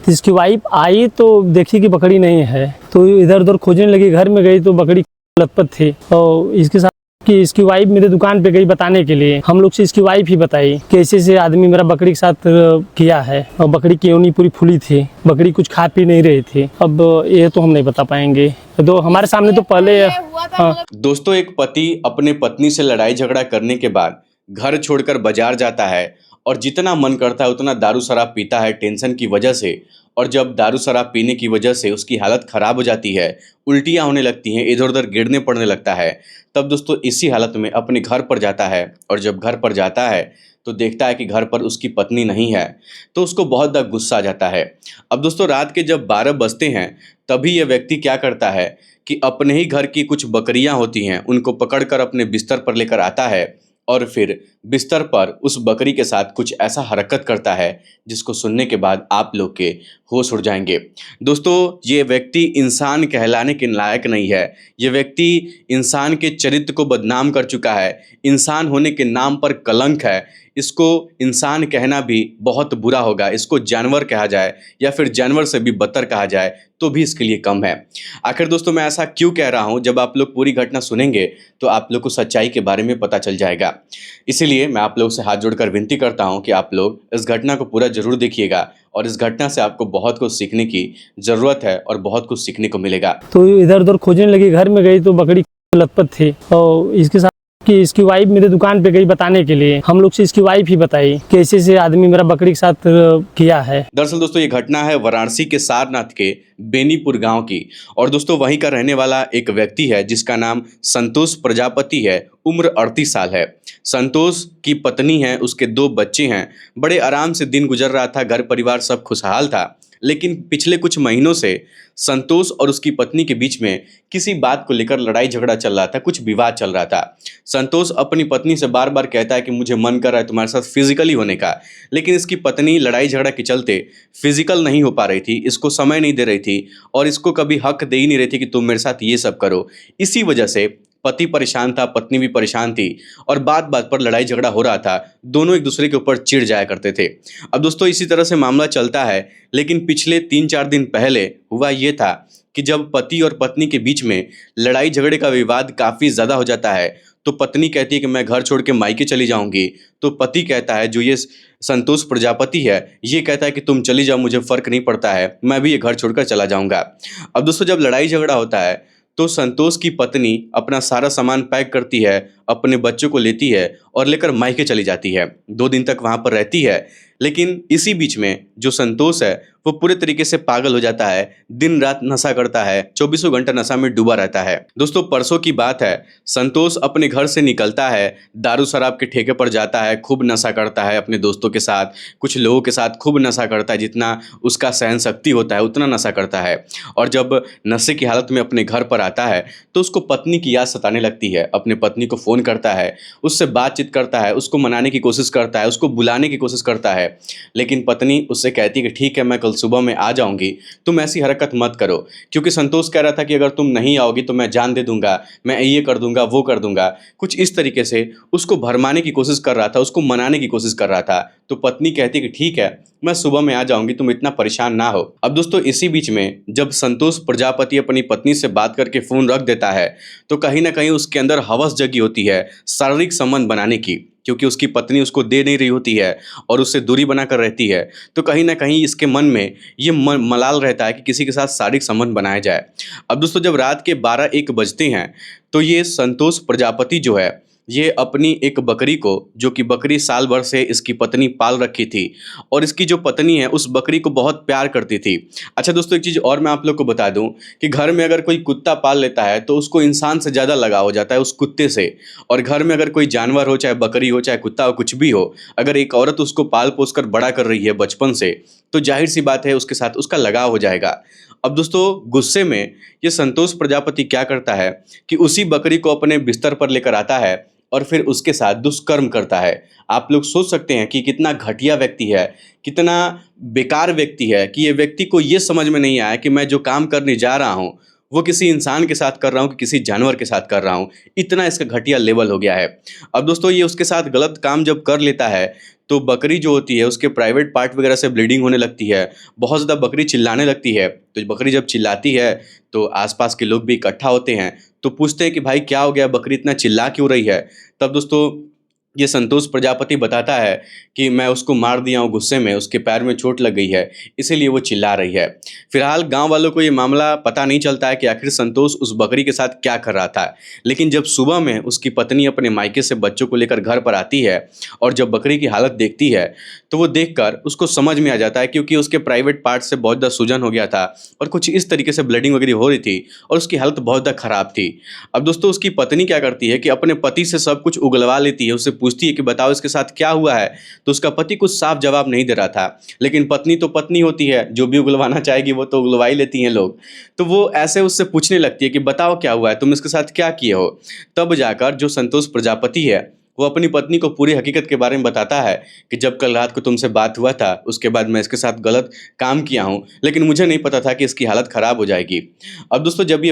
इसकी वाइफ आई तो देखी कि बकरी नहीं है, तो इधर उधर खोजने लगी। घर में गई तो बकरी लथपथ थी। और इसके साथ कि इसकी वाइफ मेरे दुकान पे गई बताने के लिए। हम लोग से इसकी वाइफ ही बताई कि ऐसे से आदमी मेरा बकरी के साथ किया है, और बकरी की ऊनी पूरी फुली थी, बकरी कुछ खा पी नहीं रही थी। अब ये तो हम नहीं बता पाएंगे, तो हमारे सामने तो पहले दोस्तों, एक पति अपने पत्नी से लड़ाई झगड़ा करने के बाद घर छोड़कर बाजार जाता है और जितना मन करता है उतना दारू शराब पीता है टेंशन की वजह से। और जब दारू शराब पीने की वजह से उसकी हालत खराब हो जाती है, उल्टियाँ होने लगती हैं, इधर उधर गिरने पड़ने लगता है, तब दोस्तों इसी हालत में अपने घर पर जाता है। और जब घर पर जाता है तो देखता है कि घर पर उसकी पत्नी नहीं है, तो उसको बहुत ज़्यादा गुस्सा आ जाता है। अब दोस्तों रात के जब 12 बजते हैं तभी यह व्यक्ति क्या करता है कि अपने ही घर की कुछ बकरियां होती हैं उनको पकड़कर अपने बिस्तर पर लेकर आता है और फिर बिस्तर पर उस बकरी के साथ कुछ ऐसा हरकत करता है जिसको सुनने के बाद आप लोग के होश उड़ जाएंगे। दोस्तों, ये व्यक्ति इंसान कहलाने के लायक नहीं है। ये व्यक्ति इंसान के चरित्र को बदनाम कर चुका है, इंसान होने के नाम पर कलंक है। इसको इंसान कहना भी बहुत बुरा होगा। इसको जानवर कहा जाए या फिर जानवर से भी बदतर कहा जाए तो भी इसके लिए कम है। आखिर दोस्तों मैं ऐसा क्यों कह रहा हूं, जब आप लोग पूरी घटना सुनेंगे तो आप लोग को सच्चाई के बारे में पता चल जाएगा। इसीलिए मैं आप लोगों से हाथ जोड़कर विनती करता हूं कि आप लोग इस घटना को पूरा जरूर देखिएगा, और इस घटना से आपको बहुत कुछ सीखने की ज़रूरत है और बहुत कुछ सीखने को मिलेगा। तो इधर उधर खोजने लगी। घर में गई तो बकरी लथपथ थी। और इसके साथ कि इसकी वाइफ मेरे दुकान पे गई बताने के लिए। हम लोग से इसकी वाइफ ही बताई कि ऐसे से आदमी मेरा बकरी के साथ किया है। दरअसल दोस्तों ये घटना है वाराणसी के सारनाथ के बेनीपुर गांव की। और दोस्तों वहीं का रहने वाला एक व्यक्ति है जिसका नाम संतोष प्रजापति है। उम्र 38 साल है। संतोष की पत्नी है, उसके 2 बच्चे हैं। बड़े आराम से दिन गुजर रहा था, घर परिवार सब खुशहाल था। लेकिन पिछले कुछ महीनों से संतोष और उसकी पत्नी के बीच में किसी बात को लेकर लड़ाई झगड़ा चल रहा था, कुछ विवाद चल रहा था। संतोष अपनी पत्नी से बार बार कहता है कि मुझे मन कर रहा है तुम्हारे साथ फिजिकली होने का, लेकिन इसकी पत्नी लड़ाई झगड़ा के चलते फिजिकल नहीं हो पा रही थी, इसको समय नहीं दे रही थी और इसको कभी हक दे ही नहीं रही थी कि तुम मेरे साथ ये सब करो। इसी वजह से पति परेशान था, पत्नी भी परेशान थी और बात बात पर लड़ाई झगड़ा हो रहा था। दोनों एक दूसरे के ऊपर चिढ़ जाया करते थे। अब दोस्तों इसी तरह से मामला चलता है, लेकिन पिछले 3-4 दिन पहले हुआ ये था कि जब पति और पत्नी के बीच में लड़ाई झगड़े का विवाद काफ़ी ज़्यादा हो जाता है, तो पत्नी कहती है कि मैं घर छोड़ के मायके चली जाऊंगी। तो पति कहता है, जो ये संतोष प्रजापति है, ये कहता है कि तुम चली जाओ, मुझे फ़र्क नहीं पड़ता है, मैं भी ये घर छोड़कर चला जाऊंगा। अब दोस्तों जब लड़ाई झगड़ा होता है तो संतोष की पत्नी अपना सारा सामान पैक करती है, अपने बच्चों को लेती है और लेकर मायके चली जाती है। 2 दिन तक वहाँ पर रहती है। लेकिन इसी बीच में जो संतोष है वो पूरे तरीके से पागल हो जाता है, दिन रात नशा करता है, 24 घंटा नशा में डूबा रहता है। दोस्तों परसों की बात है, संतोष अपने घर से निकलता है, दारू शराब के ठेके पर जाता है, खूब नशा करता है अपने दोस्तों के साथ, कुछ लोगों के साथ खूब नशा करता है, जितना उसका सहन शक्ति होता है उतना नशा करता है। और जब नशे की हालत में अपने घर पर आता है तो उसको पत्नी की याद सताने लगती है। अपने पत्नी को फ़ोन करता है, उससे बातचीत करता है, उसको मनाने की कोशिश करता है, उसको बुलाने की कोशिश करता है, लेकिन पत्नी उससे कहती है कि ठीक है मैं कल सुबह में आ जाऊंगी, तुम ऐसी हरकत मत करो। क्योंकि संतोष कह रहा था कि अगर तुम नहीं आओगी तो मैं जान दे दूंगा, मैं ये कर दूंगा वो कर दूंगा। कुछ इस तरीके से उसको भरमाने की कोशिश कर रहा था, उसको मनाने की कोशिश कर रहा था। तो पत्नी कहती कि ठीक है मैं सुबह में आ जाऊंगी, तुम इतना परेशान ना हो। अब दोस्तों इसी बीच में जब संतोष प्रजापति अपनी पत्नी से बात करके फ़ोन रख देता है तो कहीं ना कहीं उसके अंदर हवस जगी होती है शारीरिक संबंध बनाने की, क्योंकि उसकी पत्नी उसको दे नहीं रही होती है और उससे दूरी बनाकर रहती है। तो कहीं ना कहीं इसके मन में ये मलाल रहता है कि किसी के साथ शारीरिक संबंध बनाया जाए। अब दोस्तों जब रात के 12-1 बजते हैं तो ये संतोष प्रजापति जो है ये अपनी एक बकरी को, जो कि बकरी साल भर से इसकी पत्नी पाल रखी थी और इसकी जो पत्नी है उस बकरी को बहुत प्यार करती थी। अच्छा दोस्तों एक चीज़ और मैं आप लोग को बता दूं कि घर में अगर कोई कुत्ता पाल लेता है तो उसको इंसान से ज़्यादा लगाव हो जाता है उस कुत्ते से। और घर में अगर कोई जानवर हो, चाहे बकरी हो चाहे कुत्ता हो, कुछ भी हो, अगर एक औरत उसको पाल पोस कर बड़ा कर रही है बचपन से, तो जाहिर सी बात है उसके साथ उसका लगाव हो जाएगा। अब दोस्तों गुस्से में ये संतोष प्रजापति क्या करता है कि उसी बकरी को अपने बिस्तर पर लेकर आता है और फिर उसके साथ दुष्कर्म करता है। आप लोग सोच सकते हैं कि कितना घटिया व्यक्ति है, कितना बेकार व्यक्ति है कि ये व्यक्ति को ये समझ में नहीं आया कि मैं जो काम करने जा रहा हूँ वो किसी इंसान के साथ कर रहा हूँ कि किसी जानवर के साथ कर रहा हूँ, इतना इसका घटिया लेवल हो गया है। अब दोस्तों ये उसके साथ गलत काम जब कर लेता है तो बकरी जो होती है उसके प्राइवेट पार्ट वगैरह से ब्लीडिंग होने लगती है, बहुत ज़्यादा बकरी चिल्लाने लगती है। तो बकरी जब चिल्लाती है तो आसपास के लोग भी इकट्ठा होते हैं, तो पूछते हैं कि भाई क्या हो गया, बकरी इतना चिल्ला क्यों रही है। तब दोस्तों ये संतोष प्रजापति बताता है कि मैं उसको मार दिया हूँ गुस्से में, उसके पैर में चोट लग गई है, इसीलिए वो चिल्ला रही है। फिलहाल गांव वालों को ये मामला पता नहीं चलता है कि आखिर संतोष उस बकरी के साथ क्या कर रहा था। लेकिन जब सुबह में उसकी पत्नी अपने मायके से बच्चों को लेकर घर पर आती है और जब बकरी की हालत देखती है तो वो देखकर उसको समझ में आ जाता है, क्योंकि उसके प्राइवेट पार्ट से बहुत ज़्यादा सूजन हो गया था और कुछ इस तरीके से ब्लीडिंग वगैरह हो रही थी और उसकी हालत बहुत ज़्यादा ख़राब थी। अब दोस्तों उसकी पत्नी क्या करती है कि अपने पति से सब कुछ उगलवा लेती है, उससे पूछती है कि बताओ इसके साथ क्या हुआ है। तो उसका पति कुछ साफ जवाब नहीं दे रहा था, लेकिन पत्नी तो पत्नी होती है, जो भी उगलवाना चाहेगी वो तो उगलवा ही लेती हैं लोग। तो वो ऐसे उससे पूछने लगती है कि बताओ क्या हुआ है, तुम इसके साथ क्या किए हो। तब जाकर जो संतोष प्रजापति है वो अपनी पत्नी को पूरी हकीकत के बारे में बताता है कि जब कल रात को तुमसे बात हुआ था उसके बाद मैं इसके साथ गलत काम किया हूँ, लेकिन मुझे नहीं पता था कि इसकी हालत ख़राब हो जाएगी। अब दोस्तों जब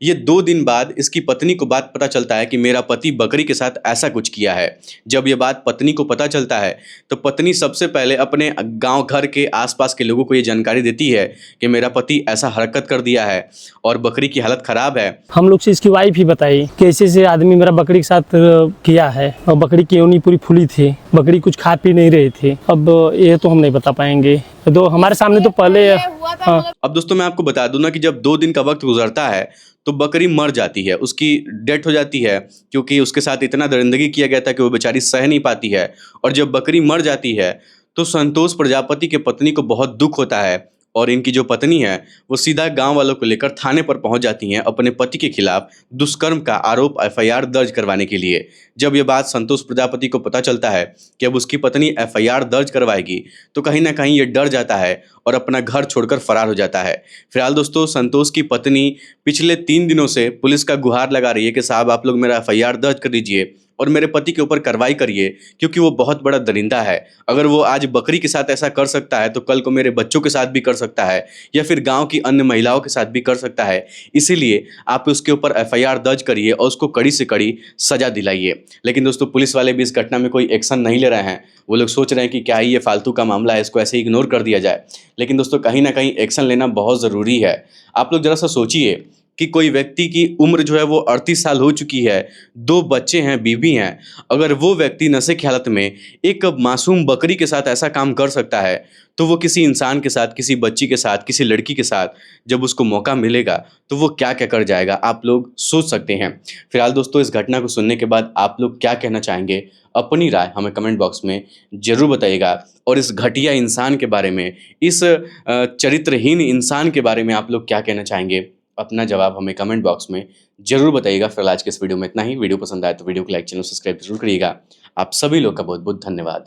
ये 2 दिन बाद इसकी पत्नी को बात पता चलता है कि मेरा पति बकरी के साथ ऐसा कुछ किया है। जब ये बात पत्नी को पता चलता है तो पत्नी सबसे पहले अपने गांव घर के आसपास के लोगों को ये जानकारी देती है कि मेरा पति ऐसा हरकत कर दिया है और बकरी की हालत ख़राब है। हम लोग से इसकी वाइफ ही बताई कि ऐसे आदमी मेरा बकरी के साथ किया है और बकरी की योनी पूरी फूली थी, बकरी कुछ खा पी नहीं रही थी। अब ये तो हम नहीं बता पाएंगे, तो हमारे सामने तो पहले हाँ। अब दोस्तों मैं आपको बता दूं ना कि जब 2 दिन का वक्त गुजरता है तो बकरी मर जाती है, उसकी डेथ हो जाती है, क्योंकि उसके साथ इतना दरिंदगी किया गया था कि वो बेचारी सह नहीं पाती है। और जब बकरी मर जाती है तो संतोष प्रजापति के पत्नी को बहुत दुख होता है और इनकी जो पत्नी है वो सीधा गांव वालों को लेकर थाने पर पहुंच जाती हैं अपने पति के खिलाफ दुष्कर्म का आरोप एफआईआर दर्ज करवाने के लिए। जब ये बात संतोष प्रजापति को पता चलता है कि अब उसकी पत्नी एफआईआर दर्ज करवाएगी तो कहीं ना कहीं ये डर जाता है और अपना घर छोड़कर फरार हो जाता है। फिलहाल दोस्तों संतोष की पत्नी पिछले 3 दिनों से पुलिस का गुहार लगा रही है कि साहब आप लोग मेरा एफआईआर दर्ज कर दीजिए और मेरे पति के ऊपर कार्रवाई करिए, क्योंकि वो बहुत बड़ा दरिंदा है। अगर वो आज बकरी के साथ ऐसा कर सकता है तो कल को मेरे बच्चों के साथ भी कर सकता है या फिर गांव की अन्य महिलाओं के साथ भी कर सकता है। इसीलिए आप उसके ऊपर एफआईआर दर्ज करिए और उसको कड़ी से कड़ी सजा दिलाइए। लेकिन दोस्तों पुलिस वाले भी इस घटना में कोई एक्शन नहीं ले रहे हैं। वो लोग सोच रहे हैं कि क्या ही ये फालतू का मामला है, इसको ऐसे इग्नोर कर दिया जाए। लेकिन दोस्तों कहीं ना कहीं एक्शन लेना बहुत ज़रूरी है। आप लोग ज़रा सा सोचिए कि कोई व्यक्ति की उम्र जो है वो 38 साल हो चुकी है, 2 बच्चे हैं, बीवी हैं। अगर वो व्यक्ति नशे की हालत में एक मासूम बकरी के साथ ऐसा काम कर सकता है तो वो किसी इंसान के साथ, किसी बच्ची के साथ, किसी लड़की के साथ जब उसको मौका मिलेगा तो वो क्या क्या कर जाएगा, आप लोग सोच सकते हैं। फिलहाल दोस्तों इस घटना को सुनने के बाद आप लोग क्या कहना चाहेंगे, अपनी राय हमें कमेंट बॉक्स में ज़रूर बताइएगा। और इस घटिया इंसान के बारे में, इस चरित्रहीन इंसान के बारे में आप लोग क्या कहना चाहेंगे, अपना जवाब हमें कमेंट बॉक्स में ज़रूर बताइएगा। फिलहाल आज के इस वीडियो में इतना ही। वीडियो पसंद आए तो वीडियो को लाइक, चैनल सब्सक्राइब जरूर करिएगा। आप सभी लोग का बहुत बहुत धन्यवाद।